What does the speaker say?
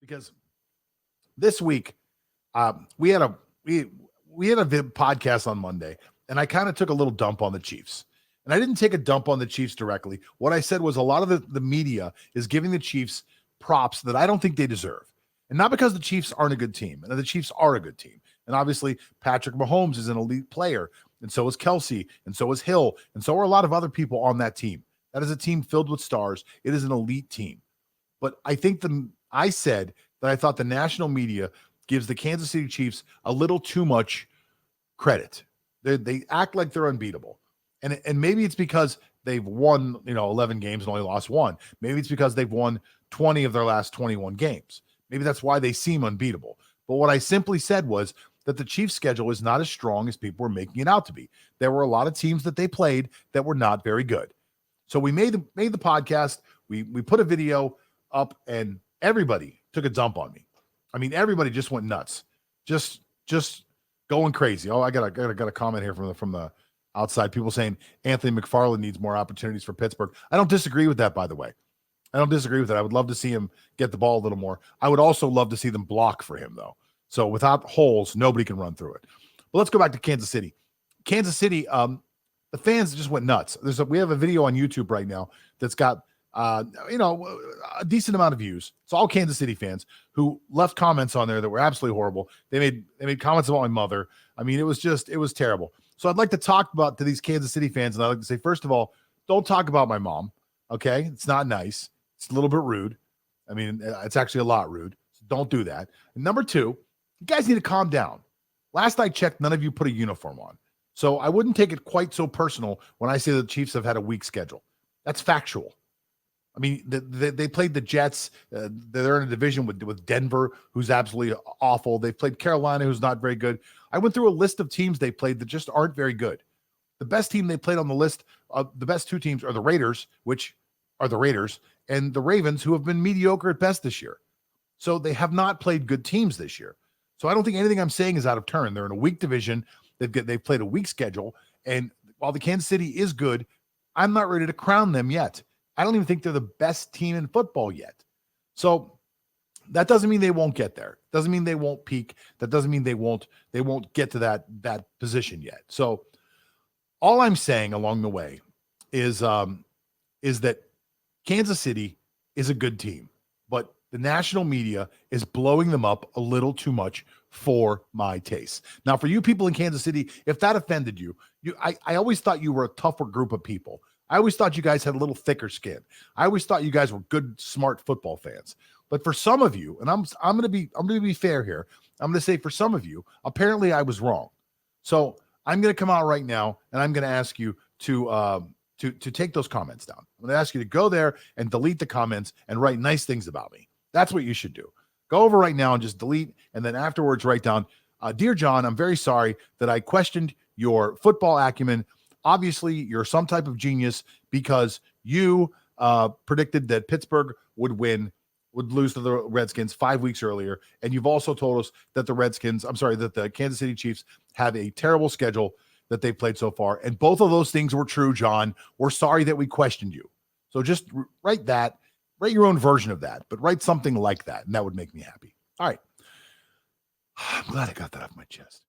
because this week we had a podcast on Monday, and I kind of took a little dump on the Chiefs. And I didn't take a dump on the Chiefs directly. What I said was a lot of the media is giving the Chiefs props that I don't think they deserve. And not because the Chiefs aren't a good team, and the Chiefs are a good team. And obviously, Patrick Mahomes is an elite player, and so is Kelsey, and so is Hill, and so are a lot of other people on that team. That is a team filled with stars. It is an elite team. But I think I said that I thought the national media gives the Kansas City Chiefs a little too much credit. They act like they're unbeatable. And maybe it's because they've won, 11 games and only lost one. Maybe it's because they've won 20 of their last 21 games. Maybe that's why they seem unbeatable. But what I simply said was that the Chiefs' schedule is not as strong as people were making it out to be. There were a lot of teams that they played that were not very good. So we made the podcast. We put a video up, and everybody took a dump on me. I mean, everybody just went nuts, just going crazy. Oh, I got a comment here from the outside. People saying Anthony McFarland needs more opportunities for Pittsburgh. I don't disagree with that, by the way. I don't disagree with that. I would love to see him get the ball a little more. I would also love to see them block for him, though. So without holes, nobody can run through it. But let's go back to Kansas City. Kansas City, the fans just went nuts. We have a video on YouTube right now that's got a decent amount of views. It's all Kansas City fans who left comments on there that were absolutely horrible. They made comments about my mother. I mean, it was terrible. So I'd like to talk to these Kansas City fans, and I'd like to say, first of all, don't talk about my mom, okay? It's not nice. It's a little bit rude. I mean, it's actually a lot rude. So don't do that. And number two, you guys need to calm down. Last I checked, none of you put a uniform on. So I wouldn't take it quite so personal when I say the Chiefs have had a weak schedule. That's factual. I mean, they played the Jets. They're in a division with Denver, who's absolutely awful. They played Carolina, who's not very good. I went through a list of teams they played that just aren't very good. The best team they played on the list, the best two teams are the Raiders, which are the Raiders, and the Ravens, who have been mediocre at best this year. So they have not played good teams this year. So I don't think anything I'm saying is out of turn. They're in a weak division. They've played a weak schedule. And while the Kansas City is good, I'm not ready to crown them yet. I don't even think they're the best team in football yet. So that doesn't mean they won't get there. Doesn't mean they won't peak. That doesn't mean they won't get to that position yet. So all I'm saying along the way is that Kansas City is a good team, but the national media is blowing them up a little too much for my taste. Now, for you people in Kansas City, if that offended you, I always thought you were a tougher group of people. I always thought you guys had a little thicker skin. I always thought you guys were good, smart football fans. But for some of you, and I'm going to be fair here. I'm going to say for some of you, apparently I was wrong. So I'm going to come out right now, and I'm going to ask you to take those comments down. I'm going to ask you to go there and delete the comments and write nice things about me. That's what you should do. Go over right now and just delete, and then afterwards write down, Dear John, I'm very sorry that I questioned your football acumen. Obviously, you're some type of genius because you predicted that Pittsburgh would lose to the Redskins 5 weeks earlier. And you've also told us that the Kansas City Chiefs have a terrible schedule that they've played so far. And both of those things were true, John. We're sorry that we questioned you. So just write your own version of that, but write something like that. And that would make me happy. All right. I'm glad I got that off my chest.